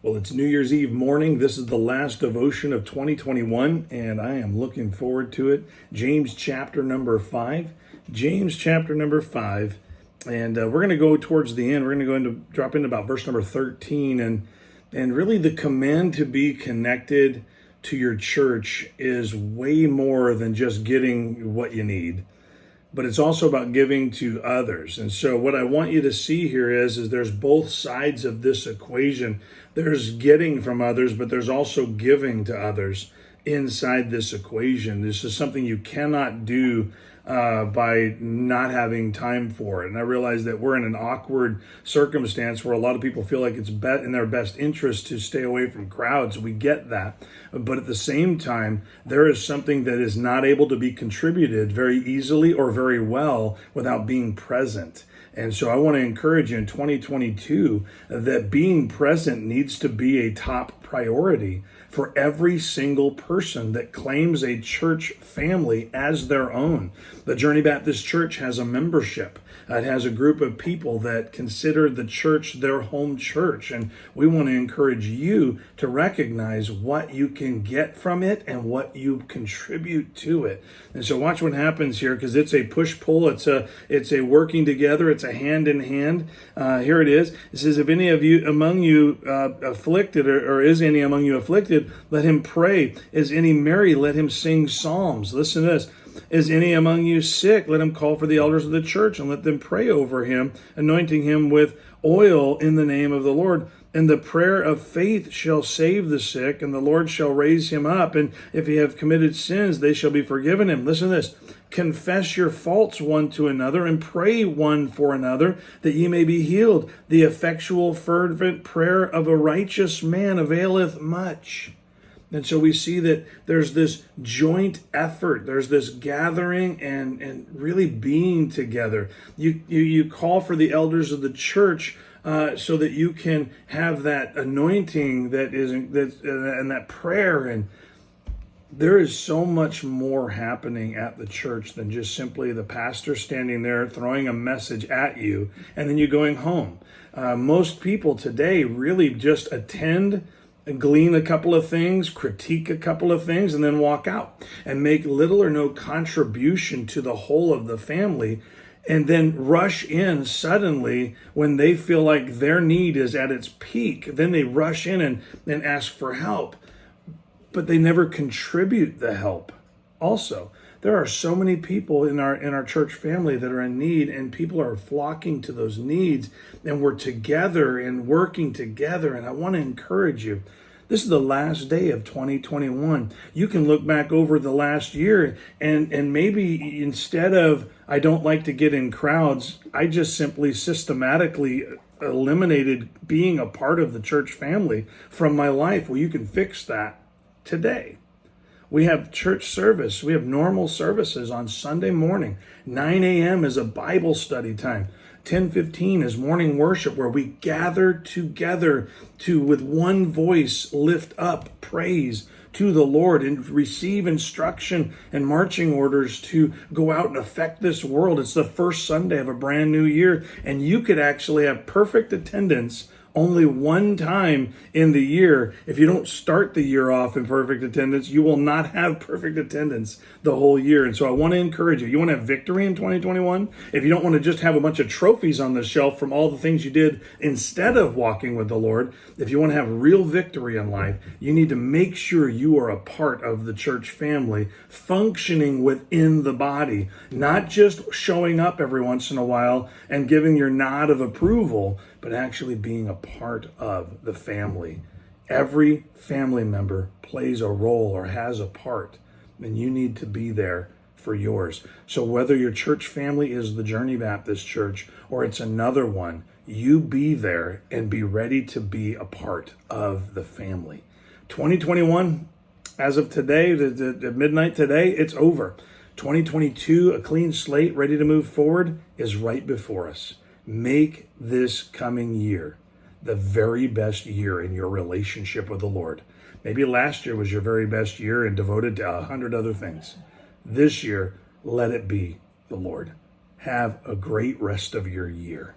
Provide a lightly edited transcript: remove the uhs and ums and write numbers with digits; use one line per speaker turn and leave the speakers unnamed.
Well, it's New Year's Eve morning. This is the last devotion of 2021, and I am looking forward to it. James chapter number 5. James chapter number 5. And we're going to go towards the end. We're going to drop into about verse number 13. And really the command to be connected to your church is way more than just getting what you need, but it's also about giving to others. And so what I want you to see here is there's both sides of this equation. There's getting from others, but there's also giving to others inside this equation. This is something you cannot do by not having time for it. And I realize that we're in an awkward circumstance where a lot of people feel like it's in their best interest to stay away from crowds. We get that. But at the same time, there is something that is not able to be contributed very easily or very well without being present. And so I want to encourage you in 2022 that being present needs to be a top priority for every single person that claims a church family as their own. The Journey Baptist Church has a membership. It has a group of people that consider the church their home church. And we want to encourage you to recognize what you can get from it and what you contribute to it. And so watch what happens here, because it's a push-pull. It's a working together. It's a hand in hand. Here it is. It says, if any of you among you afflicted, or is any among you afflicted, let him pray. Is any merry? Let him sing psalms. Listen to this. Is any among you sick? Let him call for the elders of the church and let them pray over him, anointing him with oil in the name of the Lord. And the prayer of faith shall save the sick, and the Lord shall raise him up. And if he have committed sins, they shall be forgiven him. Listen to this. Confess your faults one to another and pray one for another, that ye may be healed. The effectual fervent prayer of a righteous man availeth much. And so we see that there's this joint effort, there's this gathering and really being together. You call for the elders of the church so that you can have that anointing and that prayer. And there is so much more happening at the church than just simply the pastor standing there throwing a message at you and then you going home. Most people today really just attend, glean a couple of things, critique a couple of things, and then walk out and make little or no contribution to the whole of the family, and then rush in suddenly when they feel like their need is at its peak. Then they rush in and ask for help, but they never contribute the help. Also, there are so many people in our church family that are in need, and people are flocking to those needs, and we're together and working together. And I want to encourage you. This is the last day of 2021. You can look back over the last year and maybe instead of, I don't like to get in crowds, I just simply systematically eliminated being a part of the church family from my life. Well, you can fix that today. We have church service. We have normal services on Sunday morning. 9 a.m. is a Bible study time. 10:15 is morning worship, where we gather together to, with one voice, lift up praise to the Lord and receive instruction and marching orders to go out and affect this world. It's the first Sunday of a brand new year, and you could actually have perfect attendance only one time in the year. If you don't start the year off in perfect attendance, you will not have perfect attendance the whole year. And so I want to encourage you. You want to have victory in 2021? If you don't want to just have a bunch of trophies on the shelf from all the things you did instead of walking with the Lord, if you want to have real victory in life, you need to make sure you are a part of the church family, functioning within the body, not just showing up every once in a while and giving your nod of approval, but actually being a part of the family. Every family member plays a role or has a part, and you need to be there for yours. So whether your church family is the Journey Baptist Church or it's another one, you be there and be ready to be a part of the family. 2021, as of today, at midnight today, it's over. 2022, a clean slate, ready to move forward, is right before us. Make this coming year the very best year in your relationship with the Lord. Maybe last year was your very best year and devoted to 100 other things. This year, let it be the Lord. Have a great rest of your year.